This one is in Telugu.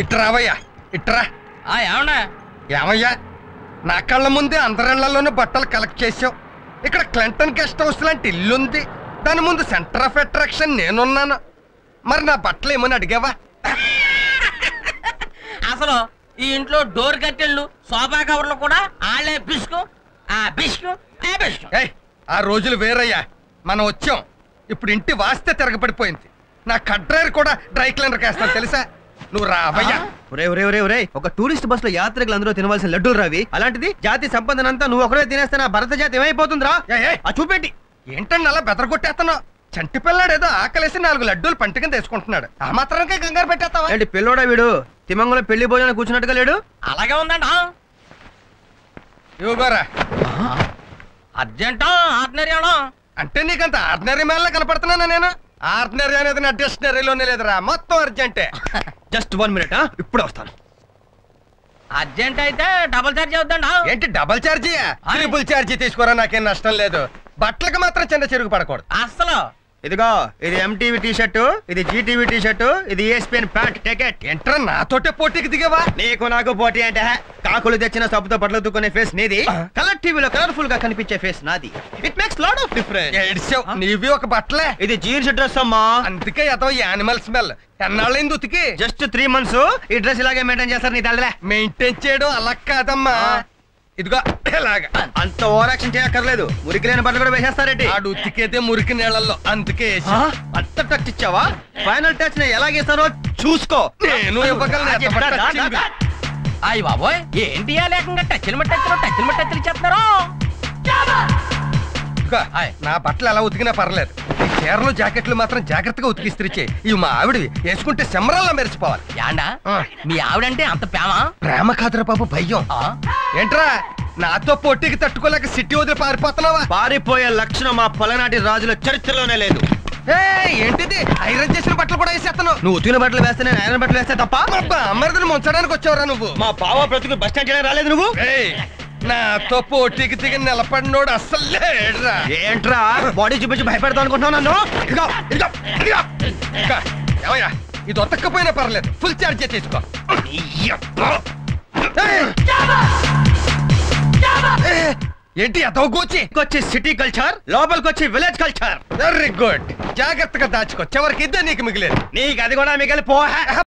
ఇట్రావయ్యా ఇట్రా. ఏమయ్యా నా కళ్ళ ముందే అందరిళ్లలోనూ బట్టలు కలెక్ట్ చేసావు. ఇక్కడ క్లింటన్ గెస్ట్ హౌస్ లాంటి ఇల్లుంది, దాని ముందు సెంటర్ ఆఫ్ అట్రాక్షన్ నేనున్నాను. మరి నా బట్టలు ఏమని అడిగావా? అసలు ఈ ఇంట్లో డోర్ కట్టెళ్ళు సోఫా కవర్లు కూడా ఆళ్లే బిస్కు ఆ రోజులు వేరయ్యా. మనం వచ్చాం, ఇప్పుడు ఇంటి వాస్తే తిరగబడిపోయింది. నా కడ్రైర్ కూడా డ్రై క్లీనర్ వేస్తాను తెలుసా? నువ్వు రావయ్యా. ఒక టూరిస్ట్ బస్ లో యాత్రికులు అందరూ తినవలసిన లడ్డూలు రావి, అలాంటిది జాతి సంపదనంతా నువ్వు ఒకడే తినేస్తే నా భరత జాతి ఏమైపోతుందిరా? చూపెట్టి ఏంటండి అలా బెదరగొట్టేస్తున్నావు? చంటి పిల్లాడు ఏదో ఆకలేసి 4 లడ్డూలు పంట కింద వేసుకుంటున్నాడు. ఆ మాత్రానికే కంగారు పెట్టేస్తావా? ఏంటి పిల్లోడా వీడు? తిమంగంలో పెళ్లి భోజనం కూర్చున్నట్టుగా లేడు. అలాగే ఉందండి. ఇవ్వగోరా. అర్జెంటా ఆర్డినరీ అంటే నీకంత ఆర్డినరీ మ్యాన్లా కనపడుతున్నానా నేను? ఆర్డినరీ అనేది నా డిక్షనరీలోనే లేదురా, మొత్తం అర్జెంటే. జస్ట్ 1 మినిట్, ఇప్పుడు వస్తాను. అర్జెంట్ అయితే డబుల్ ఛార్జ్ అవుతుందా? ఏంటి డబుల్ ఛార్జీ? ట్రిపుల్ ఛార్జీ తీసుకోరా, నాకేం నష్టం లేదు. బట్టలకు మాత్రం చిన్న చెరుగు పడకూడదు అసలు. ఇదిగో ఇది ఎంటీవీ టీ షర్టు, ఇది జీటీవీ టీ షర్టు, ఇది ESPN ప్యాంట్. టికెట్. ఎంట్రా నాతోటే పోటీకి దిగవా? నీకు నాకు పోటీ అంటే కాకులు తెచ్చిన సబ్బుతో పట్ల తుక్కునే ఫేస్ నీది, కలర్ టీవీలో కలర్ఫుల్ గా కనిపించే ఫేస్ నాది. It makes lot of difference. నీవి ఒక బట్టలే, ఇది జీన్స్ డ్రెస్ అమ్మా. అందుకే ఏదో యానిమల్ స్మెల్. ఎన్నాళ్ళైంది ఉతికి? Just 3 months. ఈ డ్రెస్ ఇలాగే మెయింటైన్ చేస్తారు నీ తల్లే. మెయింటైన్ చేయడం అలా కాదమ్మా, ఇదిగో ఇలాగా. అంత ఓవర్ యాక్షన్ చేయక్కర్లేదు. మురికి లేని బట్టలు కూడా వేసేస్తారేంటి? ఆడు ఉతికేదే మురికి నీళ్ళల్లో, అందుకే అంత టచ్ ఇచ్చావా? ఫైనల్ టచ్ ని ఎలాగేస్తారో చూసుకో. నేను ఇవ్వగలను. అయ్యి బాబోయ్, ఏంటి లేకుండా టచ్లు చేస్తున్నారు? నా బట్టలు ఎలా ఉతికినా పర్లేదు, ఈ చీరలు జాకెట్లు మాత్రం జాగ్రత్తగా ఉతికిస్త్రిచ్చే. ఇవి మా ఆవిడవి, వేసుకుంటే సెమరల్లా మెరిసిపోవాలి. యాండా మీ ఆవిడంటే అంత ప్రేమ కాదురా బాబు, భయ్యం. ఏంట్రా నాతో పోటీకి తట్టుకోలేక సిటీ వదిలి పారిపోతున్నావా? పారిపోయే లక్షణం మా పలనాటి రాజుల చరిత్రలోనే లేదు. ఏంటిది? ఐరన్ చేసిన బట్టలు కూడా వేసేస్తాను. నువ్వు ఉతికిన బట్టలు వేస్తే నేను ఐరన్ బట్టలు వేస్తే తప్ప? అమ్మరిని ముంచడానికి వచ్చావురా నువ్వు? మా బావ బ్రతుకు బస్ స్టాండ్ చేయడానికి రాలేదు నువ్వు. నాతో పోటీకి దిగి నిలబడినోడు అస్సలు లేడురా. ఏంట్రా బాడీ చూపించి భయపెడతావు అనుకుంటున్నావు నన్ను? ఏమయ్యా, ఇది ఉతక్కపోయినా పర్లేదు, ఫుల్ ఛార్జ్ తీసుకో. ఏంటి వచ్చి సిటీ కల్చర్, లోపలికి వచ్చి విలేజ్ కల్చర్. Very good. జాగ్రత్తగా దాచుకో, చివరికి ఇద్దరు నీకు మిగిలేదు. నీకు అది కూడా మిగిలిపో.